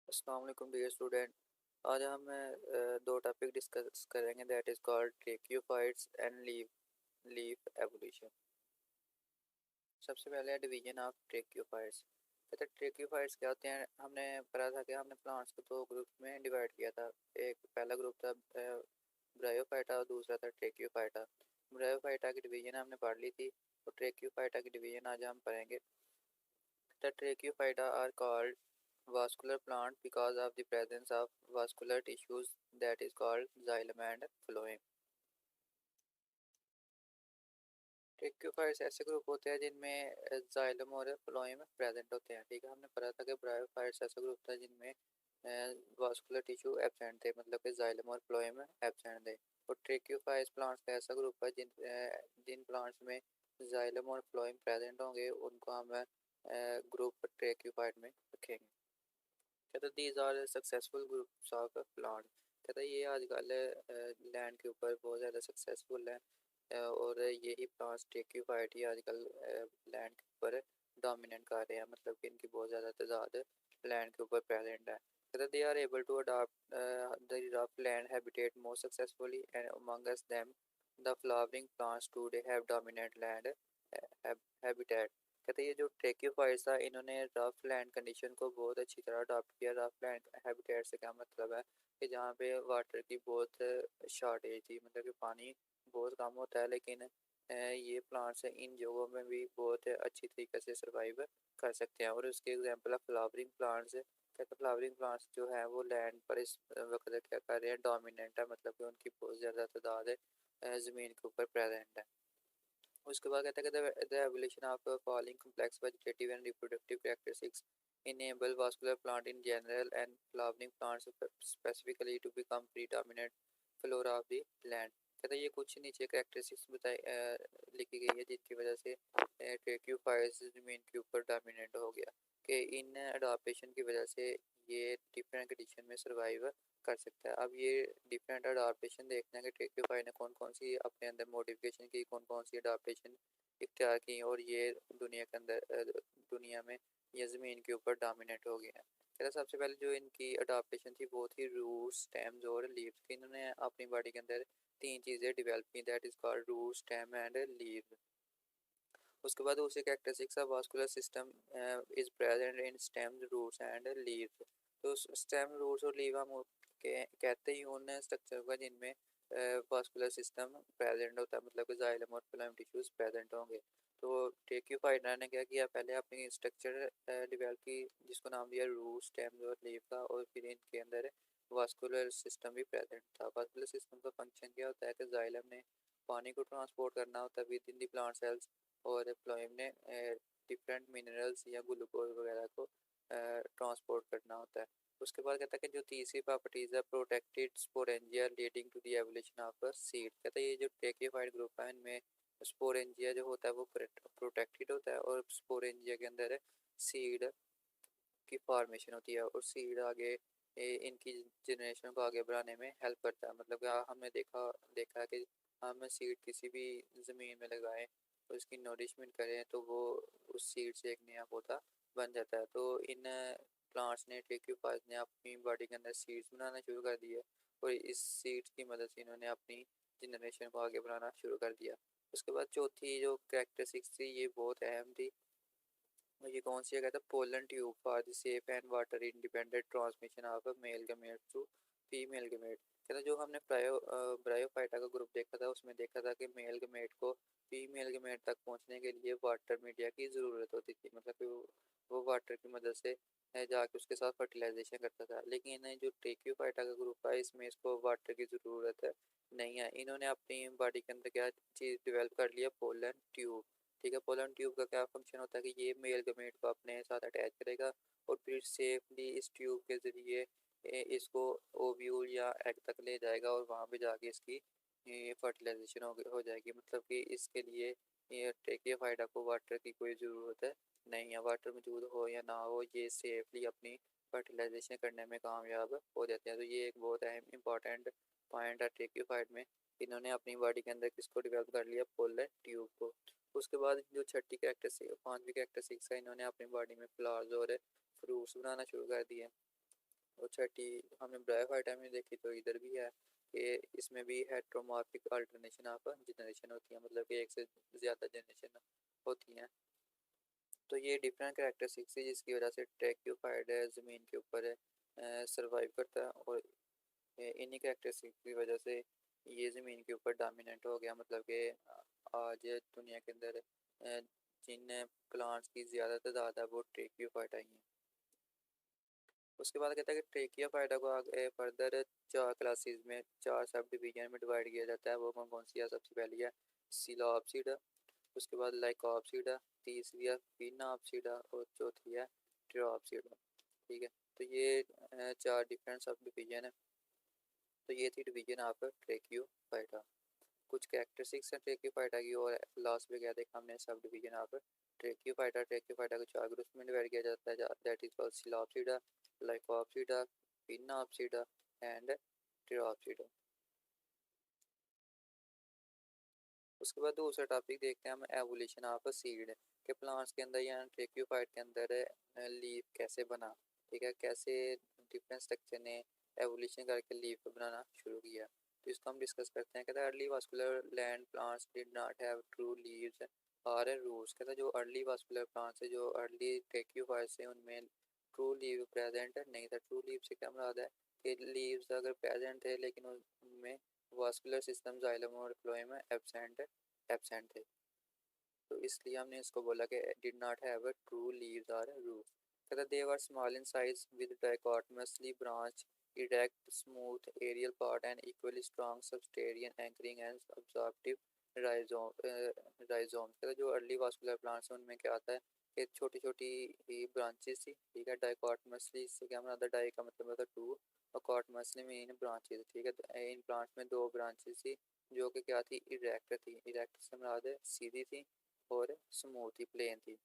अस्सलाम वालेकुम dear student. आज हम दो टॉपिक डिस्कस करेंगे that is called ट्रेक्योफाइट्स and leaf evolution. सबसे पहले डिवीजन ऑफ ट्रेक्योफाइट्स। कहते हैं ट्रेक्योफाइट्स क्या होते हैं। हमने पढ़ा था कि हमने प्लांट्स को दो ग्रुप में डिवाइड किया था। एक पहला ग्रुप था ब्रायोफाइटा और दूसरा था ट्रेक्योफाइटा। ब्रायोफाइटा की डिवीजन हमने पढ़ ली थी और ट्रेक्योफाइटा की डिवीजन आज हम पढ़ेंगे। The Trachyphyta are called vascular plant because of the presence of vascular tissues that is called xylem and phloem. ट्रेक्योफाइट्स ऐसे ग्रुप होते हैं जिनमें जाइलम और फ्लोएम प्रेजेंट होते हैं। ठीक है, हमने पढ़ा था कि ब्रायोफाइट्स ऐसा ग्रुप था जिनमें वास्कुलर टिश्यू एब्सेंट थे, मतलब कि जाइलम और फ्लोएम एब्सेंट थे। और ट्रेक्योफाइट्स प्लांट्स का ऐसा ग्रुप है जिन प्लांट्स में जाइलम और फ्लोएम प्रेजेंट होंगे उनको हम ग्रुप ट्रेक्योफाइट में रखेंगे। कहता these are successful groups of plant. कहता ये आजकल लैंड के ऊपर बहुत ज़्यादा सक्सेसफुल है और यही प्लांट्स टेक्यूफाइट ही आजकल लैंड के ऊपर डोमिनेट कर रहे हैं, मतलब कि इनकी बहुत ज़्यादा तादाद लैंड के ऊपर प्रेजेंट है। कहता they are able to adapt the rough land habitat more successfully and amongst them the flowering plants today have dominate land habitat. कहते हैं ये जो ट्रेक्योफाइट्स था इन्होंने रफ लैंड कंडीशन को बहुत अच्छी तरह अडॉप्ट किया। रफ लैंड हैबिटेट से क्या मतलब है कि जहाँ पे वाटर की बहुत शॉर्टेज थी, मतलब कि पानी बहुत कम होता है, लेकिन ये प्लांट्स इन जगहों में भी बहुत अच्छी तरीके से सर्वाइव कर सकते हैं। और उसके एग्जांपल है फ्लावरिंग प्लांट्स। कहते हैं फ्लावरिंग प्लांट्स जो है वो लैंड पर इस वक्त क्या कर रहे हैं, डोमिनेंट है, मतलब कि उनकी बहुत ज़्यादा तादाद ज़मीन के ऊपर प्रेजेंट है। उसके बाद कहता है कि the evolution of following complex vegetative and reproductive characteristics enable vascular plant in general and flowering plants specifically to become predominant flora of the land। कहता है ये कुछ नीचे कैरेक्टरिस्टिक्स बताई लिखी गई है जिनकी वजह से ट्रेक्योफाइट्स जमीन के ऊपर डोमिनेंट हो गया कि इन अडॉप्टेशन की वजह से ये डिफरेंट कंडीशन में सर्वाइव कर सकता है। अब ये डिफरेंट अडॉप्टेशन देखना है कि ट्रेक्योफाइट ने कौन कौन सी अपने अंदर मॉडिफिकेशन की, कौन कौन सी अडॉप्टेशन इख्तियार की और ये दुनिया के अंदर दुनिया में ये ज़मीन के ऊपर डोमिनेट हो गया है। कहता सबसे पहले जो इनकी अडॉप्टेशन थी वो थी रूट स्टेम्स और लीव्स की। इन्होंने अपनी बॉडी के अंदर तीन चीज़ें डेवलप की, that is called root stem and leave. उसके बाद दूसरी characteristics of vascular system is present in stems roots and leaves. तो स्टेम रूट्स और लीव हम कहते ही उन स्ट्रक्चर का जिनमें वास्कुलर सिस्टम प्रेजेंट होता है, मतलब कि जाइलम और फ्लोएम टिश्यूज प्रेजेंट होंगे। तो ट्रेक्योफाइटा ने क्या किया, पहले अपनी स्ट्रक्चर डेवलप की जिसको नाम दिया रूट स्टेम्स और लीव का, और फिर इनके अंदर वास्कुलर सिस्टम भी प्रेजेंट था। वास्कुलर सिस्टम का फंक्शन क्या होता है कि जाइलम ने पानी को ट्रांसपोर्ट करना होता है with in the plant cells और फ्लोएम ने डिफरेंट मिनरल्स या ग्लूकोज वगैरह को ट्रांसपोर्ट करना होता है। उसके बाद कहता है कि जो तीसरी प्रॉपर्टीज है protected sporangia leading to the evolution of a seed. कहता है ये जो ट्रेक्योफाइट ग्रुप है इनमें स्पोरेंजिया जो होता है वो प्रोटेक्टेड होता है और स्पोरेंजिया के अंदर सीड की फॉर्मेशन होती है और सीड आगे इनकी जनरेशन को आगे बढ़ाने में हेल्प करता है। मतलब कि हमने देखा है कि हम सीड किसी भी ज़मीन में लगाएं और उसकी नोरिशमेंट करें तो वो उस सीड से एक नया पौधा बन जाता है। तो इन प्लांट्स ने ट्रेक्योफाइट्स ने अपनी बॉडी के अंदर सीड्स बनाना शुरू कर दिया और इस सीड्स की मदद से इन्होंने अपनी जनरेशन को आगे बढ़ाना शुरू कर दिया। उसके बाद चौथी जो कैरेक्टरिस्टिक्स थी ये बहुत अहम थी। ये कौन सी है, कहता है pollen tube for the safe and water independent transmission of male gamete to female gamete. कहता जो हमने ब्रायोफाइटा का ग्रुप देखा था उसमें देखा था कि मेल गमेट को फीमेल गमेट तक पहुंचने के लिए वाटर मीडिया की ज़रूरत होती थी, मतलब कि वो वाटर की मदद से जाके उसके साथ फर्टिलाइजेशन करता था। लेकिन जो ट्रेक्योफाइटा का ग्रुप है इसमें इसको वाटर की ज़रूरत नहीं है। इन्होंने अपनी बॉडी के अंदर क्या चीज़ डेवलप कर लिया, पोलन ट्यूब। ठीक है, पोलन ट्यूब का क्या फंक्शन होता है कि ये मेल गमेट को अपने साथ अटैच करेगा और फिर सेफली इस ट्यूब के ज़रिए इसको ओव्यूल या एग तक ले जाएगा और वहाँ पे जाके इसकी फर्टिलाइजेशन हो जाएगी। मतलब कि इसके लिए ये ट्रेकियोफाइटा को वाटर की कोई ज़रूरत नहीं है। वाटर मौजूद हो या ना हो ये सेफली अपनी फर्टिलाइजेशन करने में कामयाब हो जाते हैं। तो ये एक बहुत अहम इंपॉर्टेंट पॉइंट है ट्रेकियोफाइट में। इन्होंने अपनी बॉडी के अंदर किसको डेवलप कर लिया, पोलन ट्यूब को। उसके बाद जो छठी पांचवी कैरेक्टरिस्टिक्स है, इन्होंने अपनी बॉडी में फ्लावर्स और फ्रूट्स बनाना शुरू कर दिए। और छठी हमने ब्रायोफाइटा में देखी, तो इधर भी है कि इसमें भी हेट्रोमॉर्फिक अल्टरनेशन ऑफ जनरेशन होती है, मतलब कि एक से ज़्यादा जनरेशन होती हैं। तो ये डिफरेंट कैरेक्टरिस्टिक्स है जिसकी वजह से ट्रैक्योफाइड ज़मीन के ऊपर सरवाइव करता है, और इन्हीं कैरेक्टरिस्टिक्स की वजह से ये ज़मीन के ऊपर डोमिनेंट हो गया। मतलब कि आज दुनिया के अंदर जिन प्लांट्स की ज़्यादा तादाद है वो ट्रैक्योफाइटा ही हैं। उसके बाद कहता है कि ट्रैकियोफाइटा को आगे फर्दर 4 क्लासेस में, 4 सब डिवीजन में डिवाइड किया जाता है। वो कौन कौन सी है? सबसे पहली है सिलोप्सिडा, उसके बाद लाइकोप्सिडा, तीसरी है फिनोप्सिडा और चौथी है ट्रियोप्सिडा। ठीक है, तो ये 4 डिफरेंट सब डिवीजन है। तो ये थी डिवीजन ऑफ ट्रैकियोफाइटा। कुछ कैरेक्टरिस्टिक्स हैं ट्रैकियोफाइटा की, और लास्ट में क्या देखा हमने? Sub division of ट्रैकियोफाइटा। ट्रैकियोफाइटा को 4 ग्रुप्स में डिवाइड किया जाता है, that is called psilopsida, lycopsida, sphenopsida and pteropsida. उसके बाद दूसरा टॉपिक देखते हैं हम, एवोल्यूशन ऑफ सीड, के प्लांट्स के अंदर या ट्रैकियोफाइट के अंदर लीफ कैसे बना। ठीक है, कैसे डिफरेंट स्ट्रक्चर ने एवोल्यूशन करके लीफ बनाना शुरू किया। तो इसको हम डिस्कस करते हैं। कहता है early vascular land plants did not have true leaves और रूट्स। कहता है जो अर्ली वास्कुलर प्लांट्स है, जो अर्ली ट्रैकियोफाइट्स है, उनमें ट्रू लीव प्रेजेंट नहीं था। ट्रू लीव से क्या मुराद है कि लीव्स अगर प्रेजेंट थे लेकिन उनमें वास्कुलर सिस्टम जाइलम और फ्लोएम एब्सेंट थे। तो इसलिए हमने इसको बोला कि did not have a true leaves और रूट। कहता they were small in size with dichotomously branch erect smooth aerial part and equally strong subterranean anchoring and absorptive rhizome. कहता जो अर्ली वास्कुलर प्लांट्स हैं उनमें क्या आता है कि छोटी छोटी ब्रांचेस थी। ठीक है, डाइकोटमसली से क्या मतलब? डाई का मतलब होता है टू, और कॉटमसली में इन ब्रांचेस। ठीक है, तो इन प्लांट्स में 2 ब्रांचेस थी जो कि क्या थी? इरेक्ट थी। इरेक्ट से मुराद है सीधी थी, और स्मूथ ही प्लेन थी।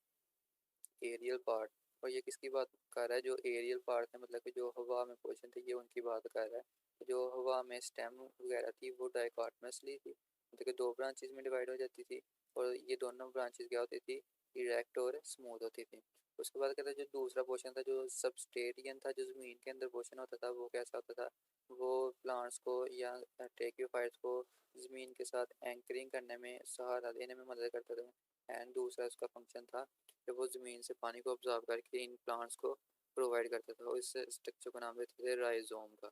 एरियल पार्ट, और ये किसकी बात कर रहा है? जो एरियल पार्ट है, मतलब कि जो हवा में पोर्शन थे, ये उनकी बात कर रहा है। जो हवा में स्टेम वगैरह थी वो डाइकोटमसली थी, मतलब कि 2 ब्रांचेस में डिवाइड हो जाती थी, और ये दोनों ब्रांचेस क्या होती थी? इरेक्ट और स्मूथ होती थी। उसके बाद कहता है जो दूसरा पोर्शन था, जो सबस्टेरियन था, जो ज़मीन के अंदर पोर्शन होता था, वो कैसा होता था? वो प्लांट्स को या ट्रैकियोफाइट्स को ज़मीन के साथ एंकरिंग करने में, सहारा देने में मदद करता था। एंड दूसरा इसका फंक्शन था कि वो ज़मीन से पानी को ऑब्जॉर्व करके इन प्लांट्स को प्रोवाइड करता था, और इस स्ट्रक्चर को नाम देते थे राइजोम का।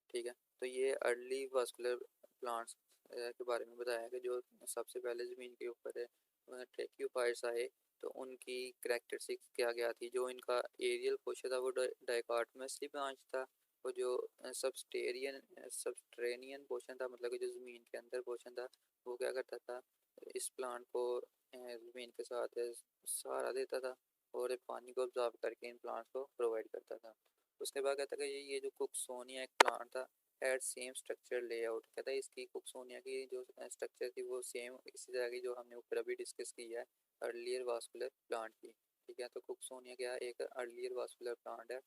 ठीक है, तो ये अर्ली वास्कुलर प्लांट्स के बारे में बताया कि जो सबसे पहले ज़मीन के ऊपर ट्रैकियोफाइट्स आए, तो उनकी करेक्टरिस्टिक्स क्या क्या थी। जो इनका एरियल पोर्शन था वो डाइकोटमसली ब्रांच था, और जो सबस्टेरेनियन पोर्शन था, मतलब कि जो ज़मीन के अंदर पोर्शन था, वो क्या करता था? इस प्लांट को ज़मीन के साथ सहारा देता था, और पानी को ऑब्जॉर्व करके इन प्लांट्स को प्रोवाइड करता था। उसके बाद कहता है कि ये जो कुक्सोनिया एक प्लांट था, हैड सेम स्ट्रक्चर लेआउट। कहता है इसकी कुक्सोनिया की जो स्ट्रक्चर थी वो सेम इसी तरह की जो हमने ऊपर अभी डिस्कस किया है अर्लियर वास्कुलर प्लांट की। ठीक है, तो कुक्सोनिया क्या है? एक अर्लियर वास्कुलर प्लांट है।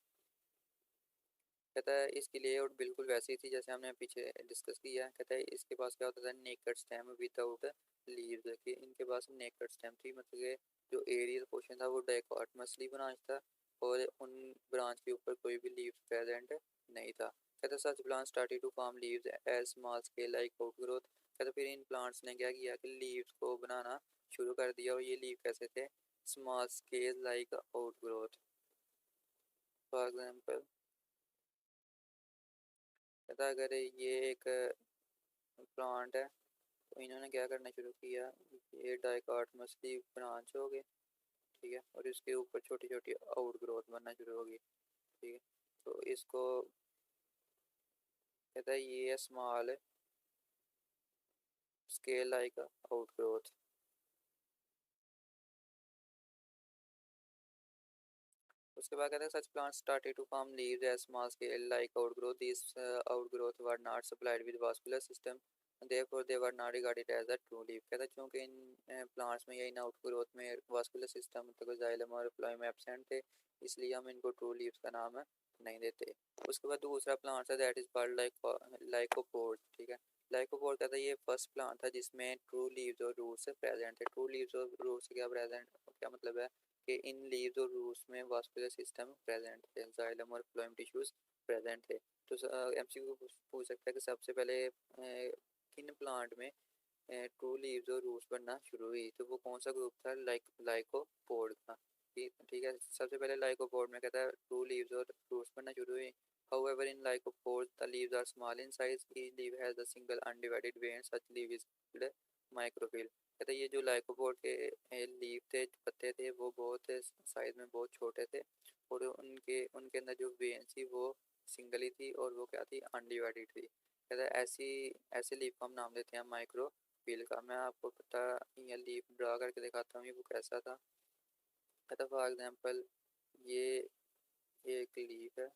कहता है इसकी लेआउट बिल्कुल वैसी थी जैसे हमने पीछे डिस्कस किया है। कहता है इसके पास क्या होता था? Naked stem without leaves. कि इनके पास नेकेड स्टेम थी, मतलब कि जो एरियल पोर्शन था वो डाइकोटमसली ब्रांच था, और उन ब्रांच के ऊपर कोई भी लीव्स प्रेजेंट नहीं था। कहता such plant started to form leaves as small scale like outgrowth. कहता फिर इन प्लांट्स ने क्या किया कि लीव्स को बनाना शुरू कर दिया, और ये लीव कैसे थे? Small scale like outgrowth. For example कहता अगर ये एक प्लांट है, तो इन्होंने क्या करना शुरू किया? ये डाइकोटमसली ब्रांच हो गए। ठीक है, और इसके ऊपर छोटी छोटी आउट ग्रोथ बनना शुरू होगी। ठीक है, तो इसको कहता है ये small scale like out growth. उसके बाद कहते हैं such plant started to form leaves as small scale like outgrowth. This outgrowth were not supplied with vascular system, therefore they were not regarded as a true leaf। कहता है चूँकि in plants में या इन outgrowth में vascular system मतलब xylem और phloem absent थे, इसलिए हम इनको ट्रू लीव्स का नाम नहीं देते। उसके बाद दूसरा प्लांट है दैट इज कॉल्ड लाइकोपोड। ठीक है, लाइकोपोड कहता है ये फर्स्ट प्लांट था जिसमें ट्रू लीव्स और रूट्स प्रेजेंट थे। ट्रू लीव्स और रूट्स क्या प्रेजेंट, क्या मतलब है कि इन लीव्स और रूट्स में वास्कुलर सिस्टम प्रेजेंट थे, जाइलम और फ्लोएम टिश्यूज प्रेजेंट थे। तो एमसीक्यू पूछ सकता है कि सबसे पहले किन प्लांट में ट्रू लीव्स और रूट्स बनना शुरू हुई, तो वो कौन सा ग्रुप था, लाइकोपोड का। ठीक है, सबसे पहले लाइकोपोड में कहता है ट्रू लीव्स और रूट्स बनना शुरू हुई। However, in lycopods, the leaves are small in size. Each leaf has a single undivided vein. Such leaf is called microphyll. कहता है ये जो लाइकोपोड के लीफ थे, पत्ते थे, वो बहुत साइज में बहुत छोटे थे और उनके उनके अंदर जो वेन थी वो सिंगल ही थी और वो क्या थी, अनडिवाइडेड थी। कहता है ऐसी ऐसे लीफ को हम नाम देते हैं माइक्रोफिल का। मैं आपको पता ये लीफ ड्रा करके दिखाता हूँ ये वो कैसा था। कहता फॉर एग्जाम्पल ये एक लीफ है,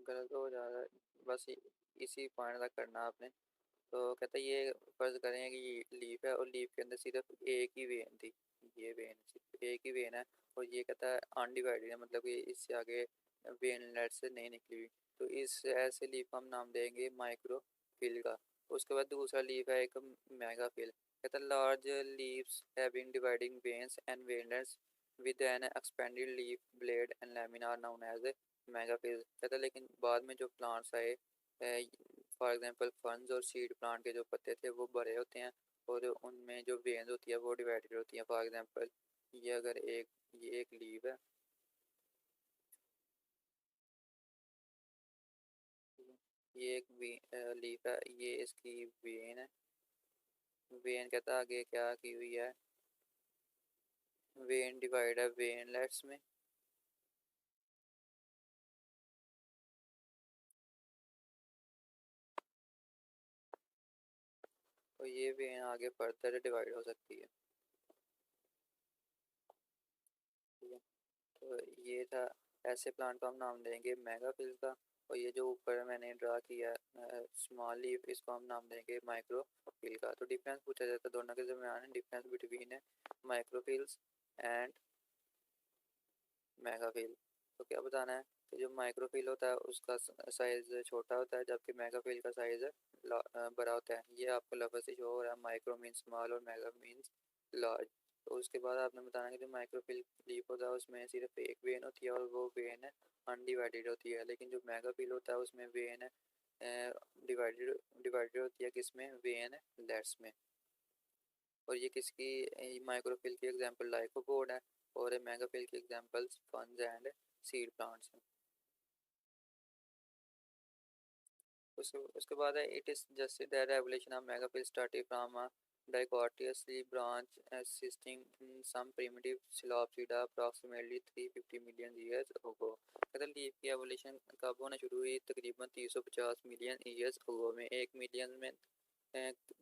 गलत हो जा रहा है, बस इसी पॉइंट तक करना आपने। तो कहता है ये फर्ज करें कि ये लीफ है और लीफ के अंदर सिर्फ एक ही वेन थी, ये वेन सिर्फ एक ही वेन है और ये कहता है अनडिवाइडेड है, मतलब कि इससे आगे वेनलेट से नहीं निकली हुई। तो इस ऐसे लीफ का हम नाम देंगे माइक्रोफिल का। उसके बाद दूसरा लीफ है एक मेगाफिल। कहता है large leaves having dividing veins and veinlets with an expanded leaf blade and lamina are known as megaphyll. कहता है लेकिन बाद में जो प्लांट्स आए, फॉर एग्जांपल फर्न्स और सीड प्लांट के जो पत्ते थे वो बड़े होते हैं और उनमें जो वेन्स होती है वो डिवाइडेड होती है। फॉर एग्जांपल ये अगर ये एक लीव है, ये एक लीफ है, ये इसकी वेन है। वेन कहता है आगे क्या की हुई है, वेन डिवाइड है वेनलेट्स में, और ये वेन आगे फर्दर डिवाइड हो सकती है। ठीक है, तो ये था, ऐसे प्लांट का हम नाम देंगे मेगाफिल का। और ये जो ऊपर मैंने ड्रा किया स्मॉल लीफ, इसको हम नाम देंगे माइक्रोफिल का। तो डिफरेंस पूछा जाता है दोनों के दरमियान, डिफरेंस बिटवीन है माइक्रोफिल्स एंड मेगाफिल। तो क्या बताना है कि जो माइक्रोफिल होता है उसका साइज छोटा होता है जबकि मेगाफिल का साइज बड़ा होता है। ये आपको लफ्ज़ से शो हो रहा है, माइक्रो मीन्स स्मॉल और मेगा मीन्स लार्ज। तो उसके बाद आपने बताना कि जो माइक्रोफिल लीफ होता है उसमें सिर्फ एक वेन होती है और वो वेन है अनडिवाइडेड होती है, लेकिन जो मेगाफिल होता है उसमें वेन है डिवाइडेड डिवाइडेड होती है, किसमें, वेन लेट्स में। और ये किसकी माइक्रोफिल की एग्जांपल लाइकोपोड है और मेगाफिल की एग्जांपल्स फंज एंड सीड प्लांट्स हैं। उसके बाद है it is just that evolution of megaphyll started from a dichotomously branch existing in some primitive Psilopsida approximately 350 million years ago। कहते लीफ की एवोल्यूशन कब होना शुरू हुई, तकरीबन 350 मिलियन ईयर्स अगो में। 1 मिलियन में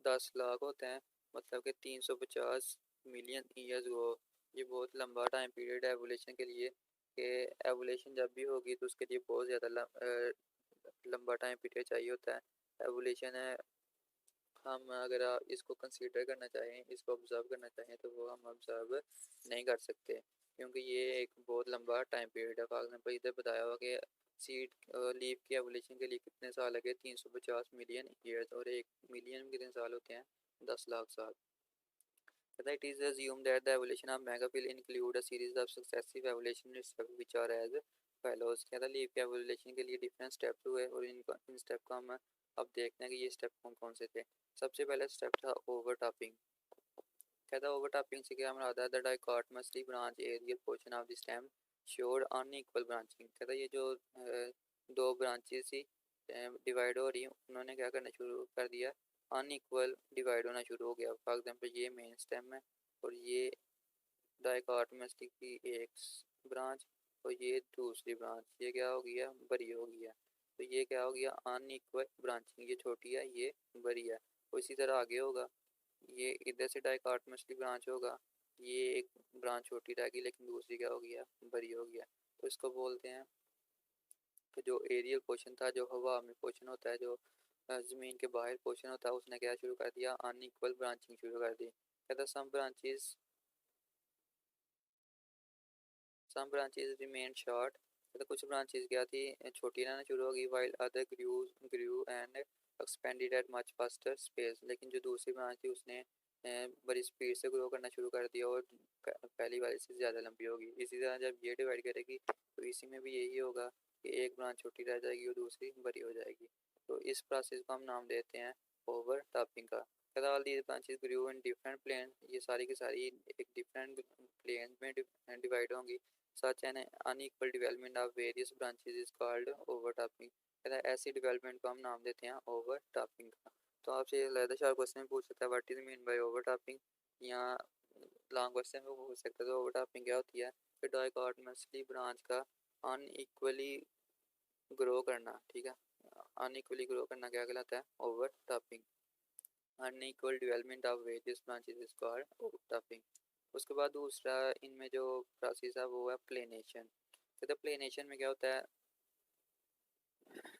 10 लाख होते हैं, मतलब कि 350 मिलियन ईयर्स अगो। ये बहुत लंबा टाइम पीरियड है एवोल्यूशन के लिए, कि एवोल्यूशन जब भी होगी तो उसके लिए बहुत ज़्यादा लंबा टाइम पीरियड चाहिए होता है। एवोल्यूशन है, हम अगर इसको कंसीडर करना चाहें, इसको ऑब्जर्व करना चाहें तो वो हम ऑब्जर्व नहीं कर सकते क्योंकि ये एक बहुत लंबा टाइम पीरियड है। फॉर एग्जाम्पल इधर बताया हुआ कि सीड लीफ की एवोल्यूशन के लिए कितने साल लगे, 350 मिलियन ईयर्स, और 1 मिलियन में कितने साल होते हैं, 10 लाख साल। It is assumed that the evolution of megaphyll include a series of successive evolutionary steps which are as follows। कहता लीफ के एवोल्यूशन के लिए डिफरेंट स्टेप्स हुए और इन स्टेप को हम अब देखते हैं कि ये स्टेप कौन कौन से थे। सबसे पहला स्टेप था ओवरटॉपिंग। कहता ओवरटॉपिंग से क्या हमारा आता है, the dichotomously branch aerial portion of the stem showed unequal branching. कहता ये जो दो ब्रांचेस थी डिवाइड हो रही, उन्होंने क्या करना शुरू कर दिया, अनइक्वल डिवाइड होना शुरू हो गया। फॉर एग्जांपल ये मेन स्टेम है और ये डाइकोटमसली की एक ब्रांच और ये दूसरी ब्रांच, ये क्या हो गया, बड़ी हो गया। तो ये क्या हो गया, अनइक्वल ब्रांचिंग, ये छोटी है ये बड़ी है। और इसी तरह आगे होगा, ये इधर से डाइकोटमसली ब्रांच होगा, ये एक ब्रांच छोटी रहेगी लेकिन दूसरी क्या हो गया, बड़ी हो गया। तो इसको बोलते हैं कि जो एरियल पोर्शन था, जो हवा में पोर्शन होता है, जो ज़मीन के बाहर पोर्शन होता है उसने क्या शुरू कर दिया, अनइक्वल ब्रांचिंग शुरू कर दी। कहता सम ब्रांचेस रिमेन शॉर्ट, मतलब कुछ ब्रांचेस क्या थी, छोटी रहना शुरू होगी, while other grew and expanded at much faster space. लेकिन जो दूसरी ब्रांच थी उसने बड़ी स्पीड से ग्रो करना शुरू कर दिया और पहली वाली से ज़्यादा लंबी होगी। इसी तरह जब ये डिवाइड करेगी तो इसी में भी यही होगा कि एक ब्रांच छोटी रह जाएगी और दूसरी बड़ी हो जाएगी। तो इस प्रोसेस को हम नाम देते हैं ओवर टॉपिंग का। All these branches grew in different plane, ये सारी की सारी एक डिफरेंट प्लेन में डिवाइड होंगी। Such an unequal development of various branches is called overtopping। ऐसी डेवलपमेंट को हम नाम देते हैं ओवरटॉपिंग का। तो आपसे लैदर शाह क्वेश्चन पूछ सकता है व्हाट इज मीन बाय ओवरटॉपिंग, या लॉन्ग क्वेश्चन में पूछ सकता है तो ओवरटॉपिंग क्या होती है कि डाइकोटोमसली ब्रांच का अनइक्वली ग्रो करना। ठीक है, अनइक्वली ग्रो करना क्या कहलाता है, overtopping. Unequal development of various branches is called overtopping. उसके बाद दूसरा इनमें जो प्रोसेस है वो है प्लेनेशन। तो प्लेनेशन में क्या होता है,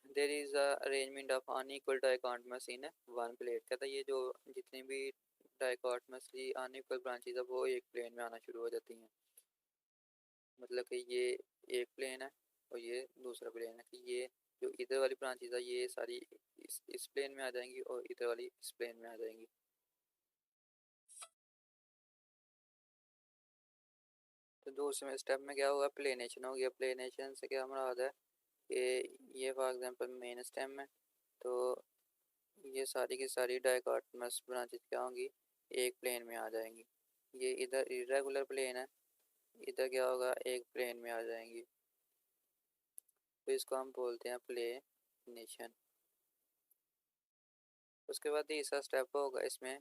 there is a arrangement of unequal dichotomous in one plate. कहता है ये जो जितनी भी डाइकोटोमसली अनइक्वल ब्रांचेस है वो एक प्लेन में आना शुरू हो जाती हैं। मतलब कि ये एक प्लेन है और ये दूसरा प्लेन है, कि ये जो इधर वाली ब्रांचेस है ये सारी इस प्लेन में आ जाएंगी और इधर वाली इस प्लेन में आ जाएंगी। तो दूसरे स्टेप में क्या होगा, प्लेनेशन हो गया। प्लेनेशन से क्या मुराद है कि ये फॉर एग्जांपल मेन स्टेम है, तो ये सारी की सारी डाइकोटोमस ब्रांचेस क्या होंगी, एक प्लेन में आ जाएंगी। ये इधर इरेगुलर प्लेन है, इधर क्या होगा, एक प्लेन में आ जाएंगी। तो इसको हम बोलते हैं प्लेनेशन। उसके बाद तीसरा स्टेप होगा इसमें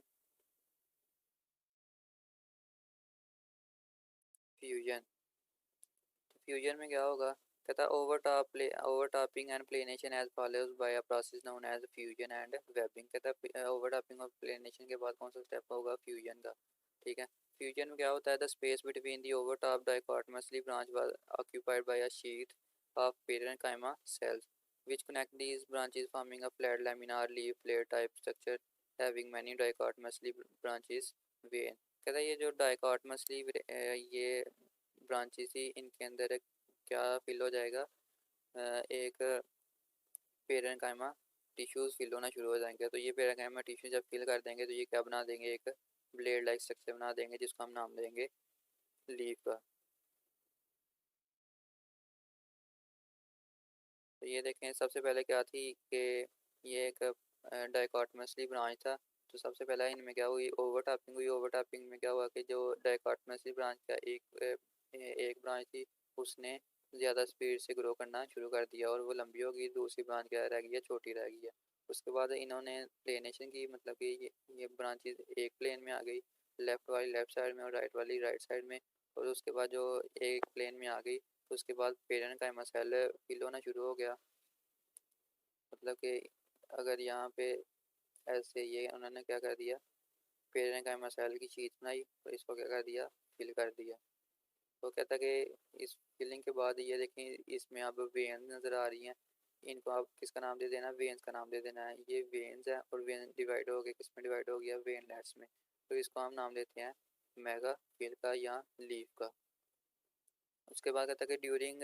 फ्यूजन। तो फ्यूजन में क्या होगा, कहता overtopping and planation as follows by a process known as fusion and webbing. कहता ओवरटॉपिंग और प्लेनेशन के बाद कौन सा स्टेप होगा, फ्यूजन का। ठीक है, फ्यूजन में क्या होता है, the space between the overtop dichotomously branch was occupied by a sheath of parenchyma cells which connect these branches forming a flat laminar leaf plate type structure having many dichotomously branches vein। कहता है ये जो dichotomously ये branches ही इनके अंदर क्या fill हो जाएगा, एक पेरेन्काइमा टिश्यूज फिल होना शुरू हो जाएंगे। तो ये पेरेन्काइमा टिश्यू जब फिल कर देंगे तो ये क्या बना देंगे, एक ब्लेड लाइक स्ट्रक्चर बना देंगे जिसको हम नाम देंगे लीफ का। तो ये देखें सबसे पहले क्या थी कि ये एक डाइकोटोमसली ब्रांच था। तो सबसे पहला इनमें क्या हुई, ओवरटॉपिंग हुई। ओवरटॉपिंग में क्या हुआ कि जो डाइकोटोमसली ब्रांच का एक ब्रांच थी उसने ज़्यादा स्पीड से ग्रो करना शुरू कर दिया और वो लंबी हो गई, दूसरी ब्रांच क्या रह गई है, छोटी रह गई है। उसके बाद इन्होंने प्लेनेशन की, मतलब कि ये ब्रांचेज एक प्लेन में आ गई, लेफ़्ट वाली लेफ़्ट साइड में और राइट वाली राइट साइड में। और उसके बाद जो एक प्लेन में आ गई तो उसके बाद पेरेंट का मसाइल फिल होना शुरू हो गया। मतलब कि अगर यहाँ पे ऐसे ये उन्होंने क्या कर दिया, पेरेंट का मसाइल की शीट बनाई और इसको क्या कर दिया, फिल कर दिया। तो कहता कि इस फिलिंग के बाद ये देखें इसमें अब वेन्स नज़र आ रही हैं, इनको आप किसका नाम दे देना, वेन्स का नाम दे देना है। ये वेन्स है और वेन डिवाइड हो गए, किस में डिवाइड हो गया, वेनलेट्स में। तो इसको हम नाम देते हैं मेगा फिल का या लीफ का। उसके बाद कहता है कि during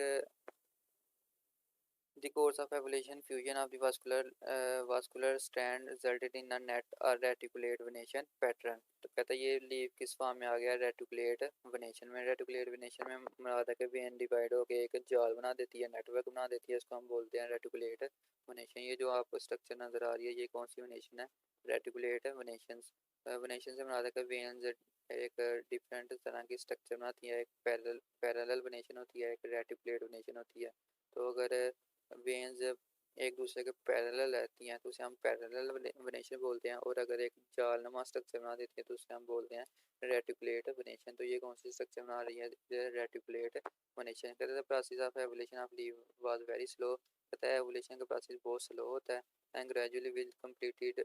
the course of evolution, fusion of the vascular strand resulted in a net or reticulate venation pattern। तो कहता है ये लीफ किस फॉर्म में आ गया, रेटिकुलेट वेनेशन में। रेटिकुलेट वेनेशन में मुराद है कि वेन डिवाइड होकर एक जाल बना देती है, नेटवर्क बना देती है, इसको हम बोलते हैं रेटिकुलेट वेनेशन। ये जो आपको स्ट्रक्चर नज़र आ रही है ये कौन सी वेनेशन है, रेटिकुलेट वेनेशन। वेनेशन से मुराद है कि वेन्स एक डिफरेंट तरह की स्ट्रक्चर बनाती है, एक पैरेलल वेनेशन होती है, एक रेटिकुलेट वेनेशन होती है। तो अगर वेन्स एक दूसरे के पैरेलल रहती हैं तो उसे हम पैरेलल वेनेशन बोलते हैं, और अगर एक जालनुमा स्ट्रक्चर बना देती है तो उसे हम बोलते हैं रेटिकुलेट वेनेशन। तो ये कौन सी स्ट्रक्चर बना रही है, रेटिकुलेट वेनेशन। कहते हैं process of evolution of leaf was very slow. कहता है एवोल्यूशन का प्रोसेस बहुत स्लो होता है and gradually will completed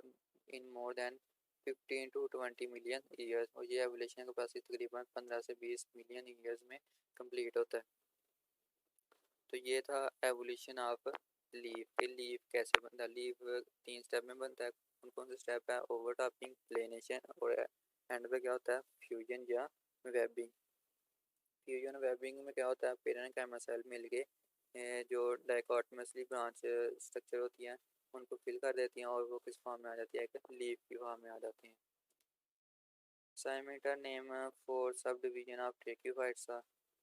in more than 15 to 20 million years. और ये एवोल्यूशन का प्रोसेस तकरीबन 15 से 20 मिलियन ईयर्स में कंप्लीट होता है। तो ये था एवोल्यूशन ऑफ लीफ के लीफ कैसे बनता है। लीफ 3 स्टेप में बनता है। कौन कौन से स्टेप है? ओवरटॉपिंग, प्लेनेशन और एंड पे क्या होता है? फ्यूजन या वेबिंग। फ्यूजन वेबिंग में क्या होता है? पेरेंट कैमरा सेल मिल के जो डाइकोटोमसली ब्रांच स्ट्रक्चर होती है उनको फिल कर देती हैं और वो किस फॉर्म में आ जाती है? कि लीफ की फॉर्म में आ जाती हैं। साइमेटर name for subdivision of tracheophytes.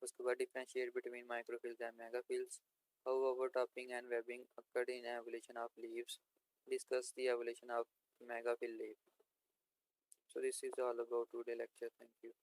उसके बाद differentiate between microphylls and megaphylls. How overtopping and webbing occurred in evolution of leaves. Discuss the evolution of megaphil leaf. So this is all about today lecture. Thank you.